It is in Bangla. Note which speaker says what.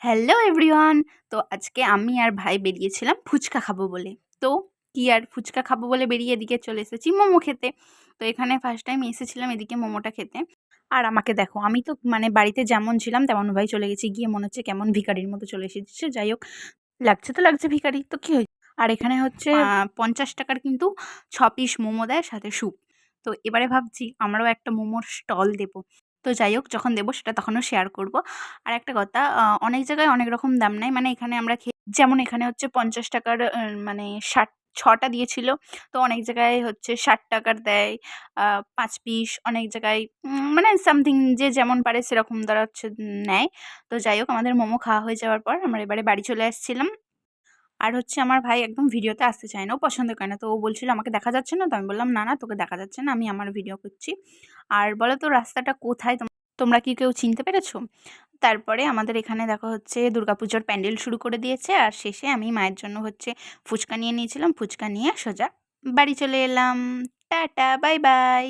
Speaker 1: Hello everyone. তো আজকে আমি আর ভাই বেরিয়েছিলাম ফুচকা খাবো বলে। তো কি আর ফুচকা খাবো বলে বেরিয়ে এদিকে চলে এসেছি মোমো খেতে। তো এখানে ফার্স্ট টাইম এসেছিলাম এদিকে মোমোটা খেতে। আর আমাকে দেখো, আমি তো মানে বাড়িতে যেমন ছিলাম তেমন ভাই চলে গেছি, গিয়ে মনে হচ্ছে কেমন ভিখারির মতো চলে এসেছে। যাই হোক, লাগছে তো লাগছে ভিখারি, তো কি হয়েছে। আর এখানে হচ্ছে 50 টাকার কিন্তু 6 পিস মোমো দেয়, সাথে স্যুপ। তো এবারে ভাবছি আমরাও একটা মোমোর স্টল দেবো। তো যাই হোক, যখন দেবো সেটা তখনও শেয়ার করব। আর একটা কথা, অনেক জায়গায় অনেক রকম দাম নেয়। মানে এখানে আমরা যেমন এখানে হচ্ছে 50 টাকার মানে 6টা দিয়েছিল। তো অনেক জায়গায় হচ্ছে 60 টাকার দেয় 5 পিস। অনেক জায়গায় মানে সামথিং যে যেমন পারে সেরকম তারা হচ্ছে নেয়। তো যাই হোক, আমাদের মোমো খাওয়া হয়ে যাওয়ার পর আমরা এবারে বাড়ি চলে আসছিলাম। আর হচ্ছে আমার ভাই একদম ভিডিওতে আসতে চায় না, ও পছন্দ করে না। তো ও বলছিল আমাকে দেখা যাচ্ছে না, তো আমি বললাম না না, তোকে দেখা যাচ্ছে না, আমি আমার ভিডিও করছি। আর বলো তো রাস্তাটা কোথায়, তোমরা কি কেউ চিনতে পেরেছো? তারপরে আমাদের এখানে দেখো হচ্ছে দুর্গাপুজোর প্যান্ডেল শুরু করে দিয়েছে। আর শেষে আমি মায়ের জন্য হচ্ছে ফুচকা নিয়ে নিয়েছিলাম, ফুচকা নিয়ে সোজা বাড়ি চলে এলাম। Tata, bye bye.